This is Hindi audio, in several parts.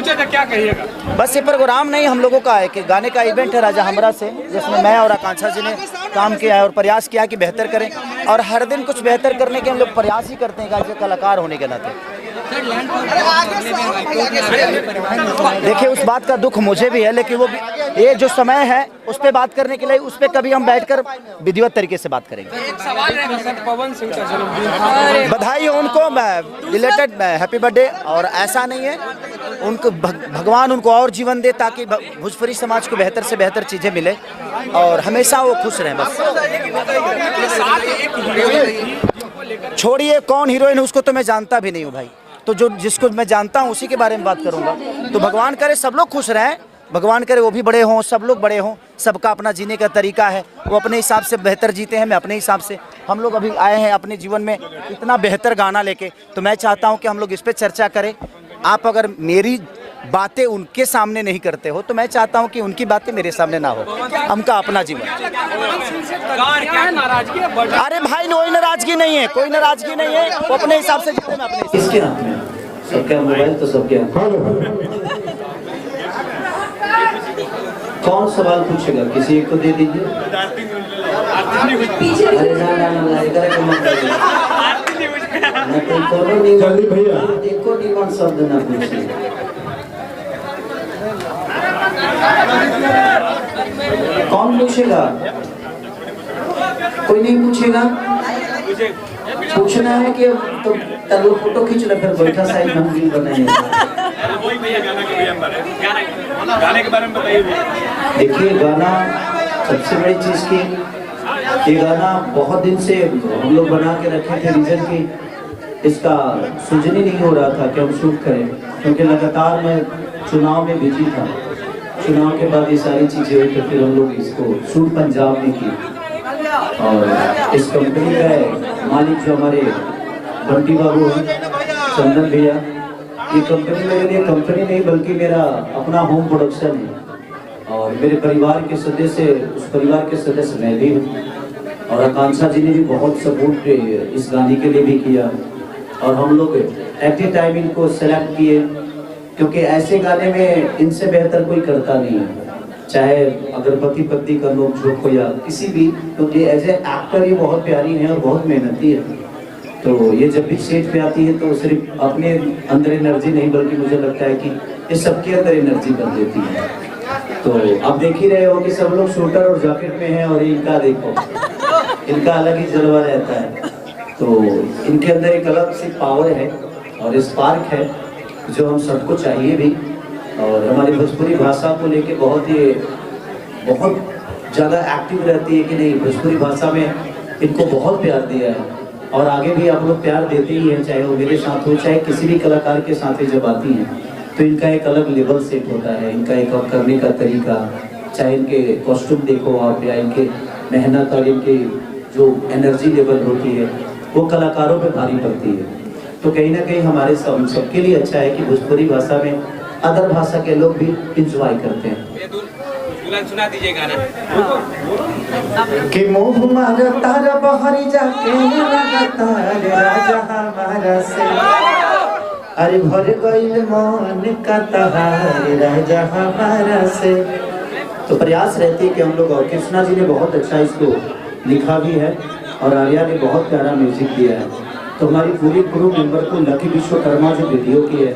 पहुंचे थे, क्या कहिएगा? बस ये प्रोग्राम नहीं हम लोगों का है कि गाने का इवेंट है राजा हमरा से, जिसमें मैं और आकांक्षा जी ने काम किया है और प्रयास किया कि बेहतर करें, और हर दिन कुछ बेहतर करने के हम लोग प्रयास ही करते हैं कि कलाकार होने के नाते। देखिए उस बात का दुख मुझे भी है, लेकिन वो ये जो समय है उस पर बात करने के लिए, उस पर कभी हम बैठकर विधिवत तरीके से बात करेंगे। एक सवाल रहेगा सर, पवन सिंह का जन्मदिन, बधाई हो उनको, रिलेटेड हैप्पी बर्थडे। और ऐसा नहीं है, उनको भगवान उनको और जीवन दे ताकि भोजपुरी समाज को बेहतर से बेहतर चीज़ें मिले और हमेशा वो खुश रहें बस। छोड़िए कौन हीरोइन है उसको तो मैं जानता भी नहीं हूँ भाई, तो जो जिसको मैं जानता हूँ उसी के बारे में बात करूँगा। तो भगवान करे सब लोग खुश रहें, भगवान करे वो भी बड़े हों, सब लोग बड़े हों, सबका अपना जीने का तरीका है, वो अपने हिसाब से बेहतर जीते हैं, मैं अपने हिसाब से। हम लोग अभी आए हैं अपने जीवन में इतना बेहतर गाना लेके, तो मैं चाहता हूँ कि हम लोग इस पर चर्चा करें। आप अगर मेरी बातें उनके सामने नहीं करते हो तो मैं चाहता हूं कि उनकी बातें मेरे सामने ना हो, हमका अपना जीवन। अरे भाई कोई नाराजगी नहीं है, कोई नाराजगी नहीं है, वो अपने हिसाब से जीते, मैं अपने। इसके हाथ में सबके मोबाइल तो सबके कौन सवाल पूछेगा, किसी एक को दे दीजिए। अरे जल्दी भैया, एको निमन शब्द ना पूछिए। कौन पूछेगा? कोई नहीं पूछेगा? पूछना है कि तो तब फोटो खींच ले, फिर बैठा साइड हम भी बनाएंगे। गाने के बारे में बताइए। देखिए गाना सबसे बड़ी चीज की, ये गाना बहुत दिन से हम लोग बना के रखे थे, रीजन की इसका सूझन ही नहीं हो रहा था कि हम शूट करें, क्योंकि लगातार मैं चुनाव में बिजी था। चुनाव के बाद ये सारी चीजें हुई तो फिर हम लोग इसको शूट पंजाब में की, और इस कंपनी का मालिक जो हमारे बंटी बाबू हैं, चंदन भैया, ये कंपनी मेरे लिए कंपनी नहीं बल्कि मेरा अपना होम प्रोडक्शन है, और मेरे परिवार के सदस्य, उस परिवार के सदस्य मैं भी हूँ। और आकांक्षा जी ने भी बहुत सपोर्ट इस गाने के लिए भी किया, और हम लोग एट ए टाइम इनको सेलेक्ट किए, क्योंकि ऐसे गाने में इनसे बेहतर कोई करता नहीं है, चाहे अगर पति पत्नी का नोक-झोंक हो या किसी भी, क्योंकि एज ए एक्टर ये बहुत प्यारी है और बहुत मेहनती है। तो ये जब भी स्टेज पे आती है तो सिर्फ अपने अंदर एनर्जी नहीं बल्कि मुझे लगता है कि ये सबके अंदर एनर्जी कर देती है। तो अब देख ही रहे हो कि सब लोग शूटर और जैकेट में हैं, और इनका देखो, इनका अलग ही जलवा रहता है। तो इनके अंदर एक अलग सी पावर है और स्पार्क है जो हम सबको चाहिए भी, और हमारी भोजपुरी भाषा को लेके बहुत ज़्यादा एक्टिव रहती है कि नहीं, भोजपुरी भाषा में इनको बहुत प्यार दिया है, और आगे भी आप लोग प्यार देते ही हैं, चाहे वो मेरे साथ हो चाहे किसी भी कलाकार के साथ जब आती हैं तो इनका एक अलग लेवल सेट होता है, इनका एक करने का तरीका, चाहे इनके कॉस्ट्यूम देखो आप या इनके मेहनत और इनके जो एनर्जी लेवल होती है वो कलाकारों पे भारी पड़ती है। तो कहीं ना कहीं हमारे सबके लिए अच्छा है कि भोजपुरी भाषा में अदर भाषा के लोग भी इंजॉय करते हैं। सुना दीजिए गाना। कि मुँह मारता रे बहरी जाके लगातार राजा हमारा से, अरे भर गइल मन का तहार राजा हमारा से। तो प्रयास रहती है कि हम लोग, और कृष्णा जी ने बहुत अच्छा इसको लिखा भी है और आर्या ने बहुत प्यारा म्यूजिक दिया है। तो हमारी पूरी क्रू मेंबर को लकी विश्वकर्मा जो वीडियो की है,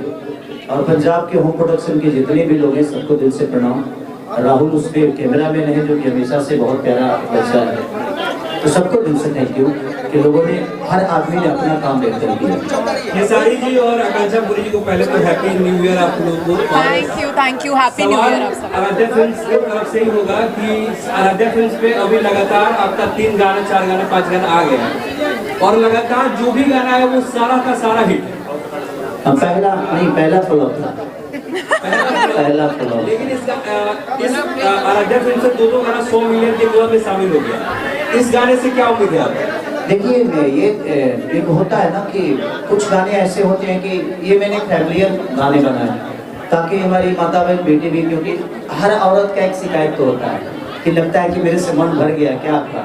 और पंजाब के होम प्रोडक्शन के जितने भी लोग हैं सबको दिल से प्रणाम। राहुल उसके कैमरा मैन है जो कि हमेशा से बहुत प्यारा बच्चा है, तो सबको दिल से थैंक यू कि लोगों ने, हर आदमी ने अपना काम बेहतर किया। खेसारी जी और आकांक्षा पुरी जी को पहले तो हैप्पी न्यू ईयर आप लोगों को। Thank you, happy new year आप सब। आराध्या फिल्म्स की तरफ से ही होगा कि आराध्या फिल्म्स पे अभी लगातार आपका 3 गाना 4 गाना 5 गाना आ गया है, और लगातार जो भी गाना है वो सारा का सारा हिट है। पहला फ्लॉप था, पहला फ्लॉप। लेकिन इस आराध्या फिल्म से 2 गाना 100 मिलियन के क्लब में शामिल हो गया। इस गाने से क्या उम्मीद है आपको? देखिए ये एक होता है ना कि कुछ गाने ऐसे होते हैं कि ये मैंने फैमिलियर गाने बनाए ताकि हमारी माता बहन बेटी भी, क्योंकि हर औरत का एक शिकायत तो होता है कि लगता है कि मेरे से मन भर गया क्या आपका,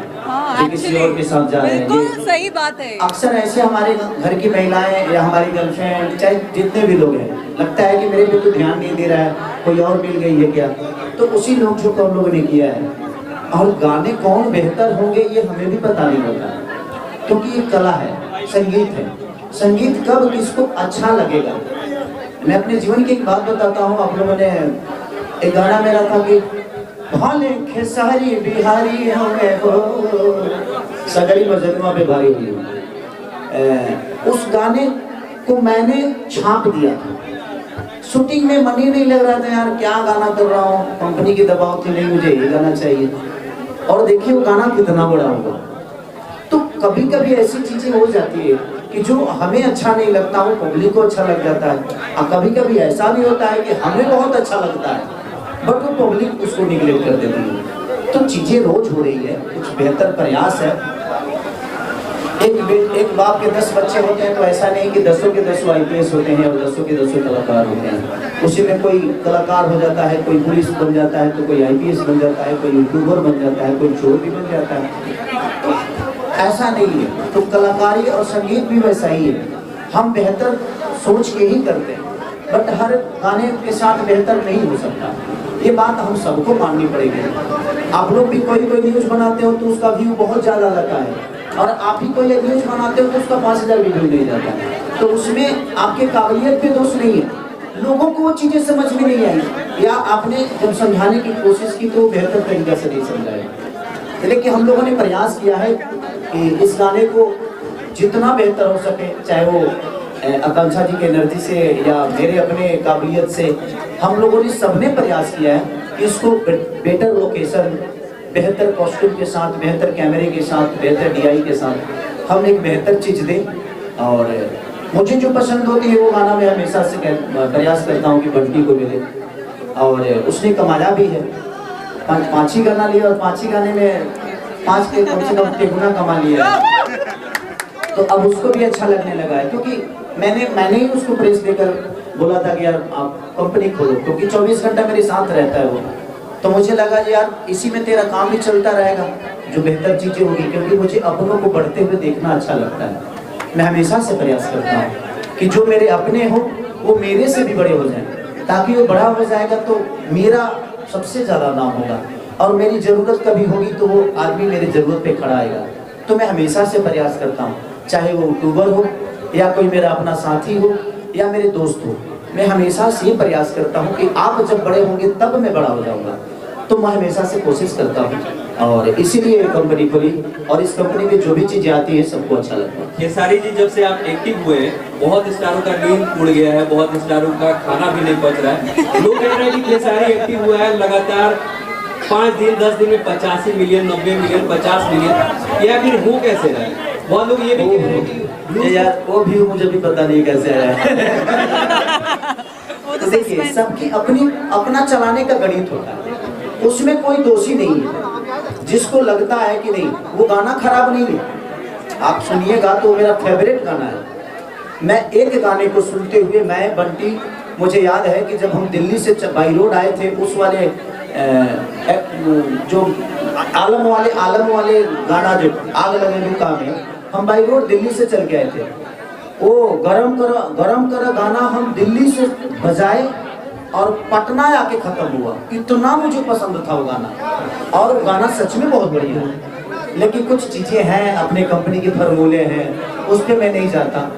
ये किसी और के साथ जा रहे हैं। बिल्कुल सही बात है। अक्सर ऐसे हमारे घर की महिलाएं या हमारी गर्लफ्रेंड चाहे जितने भी लोग हैं, लगता है कि मेरे पे तो ध्यान नहीं दे रहा है, कोई और मिल गई है क्या, तो उसी लोग जो हम लोगों ने किया है। और गाने कौन बेहतर होंगे ये हमें भी पता नहीं होता, क्योंकि ये कला है, संगीत है। संगीत कब किसको अच्छा लगेगा। मैं अपने जीवन की एक बात बताता हूँ। आप लोगों ने एक गाना मेरा था कि भाले खेसारी बिहारी हमें हो सगरी मजनुआ पे भारी हुई। उस गाने को मैंने छाप दिया था। शूटिंग में मन ही नहीं लग रहा था, यार क्या गाना कर रहा हूँ, कंपनी की दबाव थी, नहीं मुझे ये गाना चाहिए। और देखिए वो गाना कितना बड़ा होगा। तो कभी कभी ऐसी चीजें हो जाती है कि जो हमें अच्छा नहीं लगता वो पब्लिक को अच्छा लग जाता है। और कभी कभी ऐसा भी होता है कि हमें बहुत अच्छा लगता है बट वो पब्लिक उसको निगलेक्ट कर देती है। तो चीजें रोज हो रही है, कुछ बेहतर प्रयास है। एक बाप के 10 बच्चे होते हैं तो ऐसा नहीं कि 10 के 10 IPS होते हैं और 10 के 10 कलाकार होते हैं। उसी में कोई कलाकार हो जाता है, कोई पुलिस बन जाता है, तो कोई IPS बन जाता है, कोई यूट्यूबर बन जाता है, कोई चोर भी बन जाता है। तो ऐसा नहीं है। तो कलाकारी और संगीत भी वैसा ही है। हम बेहतर सोच के ही करते हैं बट हर गाने के साथ बेहतर नहीं हो सकता। ये बात हम सबको माननी पड़ेगी। आप लोग भी कोई न्यूज बनाते हो तो उसका व्यू बहुत ज़्यादा लगता है, और आप ही कोई न्यूज बनाते हो तो उसका 5000 व्यू नहीं जाता है। तो उसमें आपके काबिलियत पे दोष नहीं है, लोगों को वो चीज़ें समझ में नहीं आई, या आपने जब समझाने की कोशिश की तो बेहतर तरीके से नहीं समझाया। लेकिन हम लोगों ने प्रयास किया है कि इस गाने को जितना बेहतर हो सके, चाहे वो आकांक्षा जी के एनर्जी से या मेरे अपने काबिलियत से, हम लोगों ने सबने प्रयास किया है कि इसको बेटर लोकेशन, बेहतर कॉस्ट्यूम के साथ, बेहतर कैमरे के साथ, बेहतर DI के साथ हम एक बेहतर चीज़ दें। और मुझे जो पसंद होती है वो गाना मैं हमेशा से प्रयास करता हूँ कि बंटी को मिले, और उसने कमाया भी है। 5 ही गाना लिया और 5 ही गाने में 5 के कम से कम 3 गुना कमा लिया। तो अब उसको भी अच्छा लगने लगा है, क्योंकि मैंने ही उसको प्रेस देकर बोला था कि यार आप कंपनी खोलो, क्योंकि 24 घंटा मेरे साथ रहता है वो। तो मुझे लगा यार इसी में तेरा काम भी चलता रहेगा, जो बेहतर चीज़ें होगी, क्योंकि मुझे अपनों को बढ़ते हुए देखना अच्छा लगता है। मैं हमेशा से प्रयास करता हूँ कि जो मेरे अपने हो वो मेरे से भी बड़े हो जाएं, ताकि वो बड़ा हो जाएगा तो मेरा सबसे ज़्यादा नाम होगा, और मेरी ज़रूरत कभी होगी तो वो आदमी मेरी ज़रूरत पे खड़ा आएगा। तो मैं हमेशा से प्रयास करता हूँ, चाहे वो यूट्यूबर हो या कोई मेरा अपना साथी हो या मेरे दोस्त हो, मैं हमेशा से ये प्रयास करता हूँ कि आप जब बड़े होंगे तब मैं बड़ा हो जाऊँगा। तो मैं हमेशा से कोशिश करता हूँ, और इसीलिए कंपनी खोली, और इस कंपनी में जो भी चीज़ें आती है सबको अच्छा लगता है। खेसारी जी, जब से आप एक्टिव हुए बहुत स्टारों का नींद उड़ गया है, बहुत स्टारों का खाना भी नहीं पच रहा है। लोग कह रहे हैं कि खेसारी एक्टिव हुआ है लगातार 5 दिन 10 दिन में 85 मिलियन 90 मिलियन 50 मिलियन, या फिर हो कैसे रहा है? बहुत लोग ये भी कह रहे हैं कि यार वो भी मुझे भी पता नहीं कैसे आया है। तो देखिए सबकी अपना चलाने का गणित होता है, उसमें कोई दोषी नहीं है। जिसको लगता है कि नहीं वो गाना खराब नहीं है, आप सुनिएगा तो मेरा फेवरेट गाना है। मैं एक गाने को सुनते हुए मैं बंटी, मुझे याद है कि जब हम दिल्ली से बाई रोड आए थे, उस वाले जो आलम वाले गाना जो आग लगे लुका में, हम बाई रोड दिल्ली से चल के आए थे। वो गरम कर गाना हम दिल्ली से बजाए और पटना आके खत्म हुआ। इतना मुझे पसंद था वो गाना, और वो गाना सच में बहुत बढ़िया है। लेकिन कुछ चीज़ें हैं, अपने कंपनी के फॉर्मूले हैं, उस पर मैं नहीं जाता।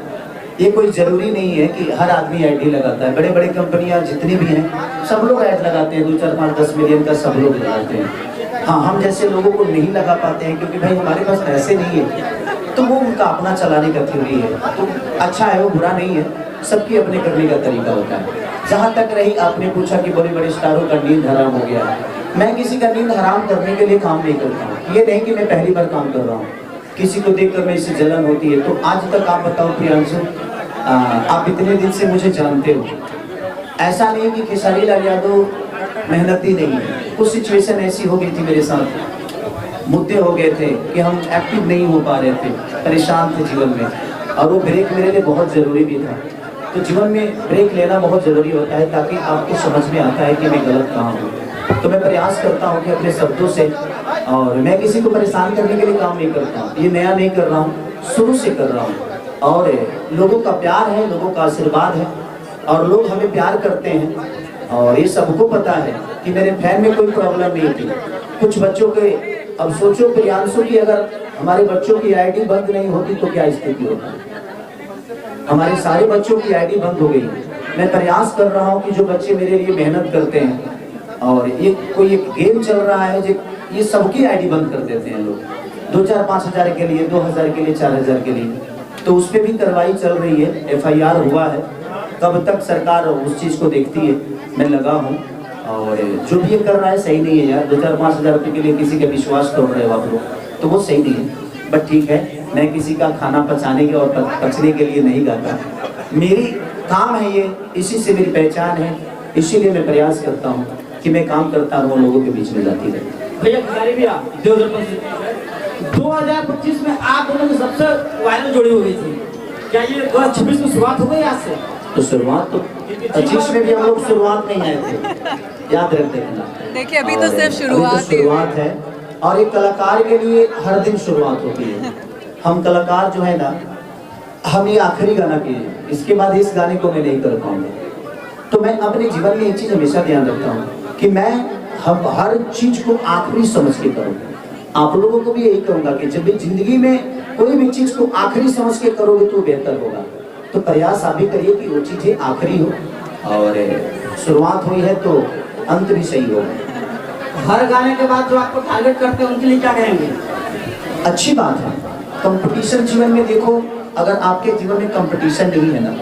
ये कोई ज़रूरी नहीं है कि हर आदमी आईडी लगाता है। बड़े बड़े कंपनियां जितनी भी हैं सब लोग ऐड लगाते हैं, 2 4 5 10 मिलियन का सब लोग लगाते हैं। हाँ, हम जैसे लोगों को नहीं लगा पाते हैं क्योंकि भाई हमारे पास पैसे नहीं है, तो वो उनका अपना चलाने का थ्योरी है। तो अच्छा है, वो बुरा नहीं है, सबकी अपने करने का तरीका होता है। जहाँ तक रही आपने पूछा कि बड़े बड़े स्टारों का नींद हराम हो गया, मैं किसी का नींद हराम करने के लिए काम नहीं करता हूँ। ये नहीं कि मैं पहली बार काम कर रहा हूँ, किसी को देखकर मैं इससे जलन होती है। तो आज तक आप बताओ प्रियांशु, आप इतने दिन से मुझे जानते हो, ऐसा नहीं कि खेसारी लाल यादव मेहनती नहीं है। कुछ सिचुएशन ऐसी हो गई थी मेरे साथ, मुद्दे हो गए थे कि हम एक्टिव नहीं हो पा रहे थे, परेशान थे जीवन में, और वो ब्रेक मेरे लिए बहुत ज़रूरी भी था। तो जीवन में ब्रेक लेना बहुत ज़रूरी होता है, ताकि आपको समझ में आता है कि मैं गलत कहाँ हूँ। तो मैं प्रयास करता हूँ कि अपने शब्दों से और मैं किसी को परेशान करने के लिए काम नहीं करता हूँ, ये नया नहीं कर रहा हूँ, शुरू से कर रहा हूँ। और लोगों का प्यार है, लोगों का आशीर्वाद है और लोग हमें प्यार करते हैं और ये सबको पता है कि मेरे फैन में कोई प्रॉब्लम नहीं थी। कुछ बच्चों के, अब सोचो प्रियांशु की अगर हमारे बच्चों की आईडी बंद नहीं होती तो क्या स्थिति होती। हमारे सारे बच्चों की आईडी बंद हो गई। मैं प्रयास कर रहा हूँ कि जो बच्चे मेरे लिए मेहनत करते हैं और ये कोई एक गेम चल रहा है जो ये सबकी आईडी बंद कर देते हैं लोग, 2-4-5 हज़ार के लिए, 2,000 के लिए, 4,000 के लिए। तो उस पर भी कार्रवाई चल रही है, FIR हुआ है। कब तक सरकार उस चीज़ को देखती है, मैं लगा हूँ। और जो भी ये कर रहा है सही नहीं है यार, 2-4-5 हज़ार रुपये के लिए किसी का विश्वास तोड़ रहे हो आप लोग, तो वो सही नहीं है। बट ठीक है, मैं किसी का खाना पचाने के और पचने के लिए नहीं गाता, मेरी काम है ये, इसी से मेरी पहचान है, इसीलिए मैं प्रयास करता हूँ कि मैं काम करता रहूँ, लोगों के बीच में जाती रहे। भैया भिखारी भैया 2025 में आप दोनों की सबसे वायरल जोड़ी हो गई थी, क्या ये 2026 में शुरुआत हो गई आज से? तो शुरुआत तो 25 में भी हम लोग शुरुआत नहीं आए थे, याद रख देना। देखिए अभी तो सिर्फ शुरुआत है और एक कलाकार के लिए हर दिन शुरुआत होती है। हम कलाकार जो है ना, हम ये आखिरी गाना किए, इसके बाद इस गाने को मैं नहीं कर पाऊंगा। तो मैं अपने जीवन में एक चीज हमेशा ध्यान रखता हूँ कि मैं हम हर चीज को आखिरी समझ के करूँ। आप लोगों को भी यही कहूंगा कि जब भी जिंदगी में कोई भी चीज को आखिरी समझ के करोगे तो बेहतर होगा। तो प्रयास आप भी करिए कि वो चीजें आखिरी हो और शुरुआत हुई है तो अंत भी सही होगा। हर गाने के बाद जो आपको टारगेट करते हैं उनके लिए क्या कहेंगे? अच्छी बात है, कंपटीशन जीवन में देखो, अगर आपके जीवन में कंपटीशन नहीं है ना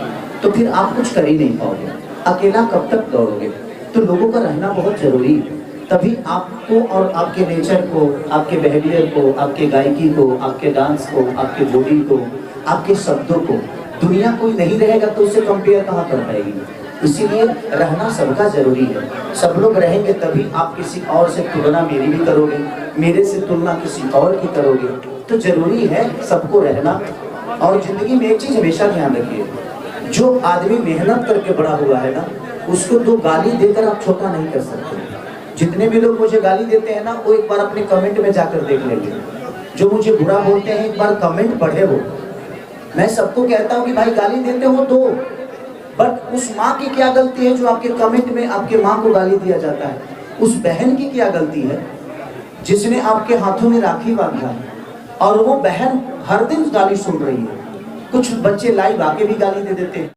तो फिर आप कुछ कर ही नहीं पाओगे। अकेला कब तक दौड़ोगे? तो लोगों का रहना बहुत जरूरी है, तभी आपको और आपके नेचर को, आपके बिहेवियर को, आपके गायकी को, आपके डांस को, आपके बॉडी को, आपके शब्दों को दुनिया कोई नहीं रहेगा तो उससे कंपेयर कहाँ कर पाएगी। इसीलिए रहना सबका जरूरी है। सब लोग रहेंगे तभी आप किसी और से तुलना मेरी भी करोगे, मेरे से तुलना किसी और की करोगे। तो जरूरी है सबको रहना। और जिंदगी में एक चीज हमेशा ध्यान रखिए, जो आदमी मेहनत करके बड़ा हुआ है ना, उसको दो गाली देकर आप छोटा नहीं कर सकते। जितने भी लोग मुझे गाली देते हैं ना, वो एक बार अपने कमेंट में जाकर देख लेंगे। जो मुझे बुरा बोलते हैं एक बार कमेंट पढ़े वो। मैं सबको कहता हूँ कि भाई गाली देते हो तो, बट उस माँ की क्या गलती है जो आपके कमेंट में आपके माँ को गाली दिया जाता है? उस बहन की क्या गलती है जिसने आपके हाथों में राखी बांधा है और वो बहन हर दिन गाली सुन रही है? कुछ बच्चे लाइव आके भी गाली दे देते हैं।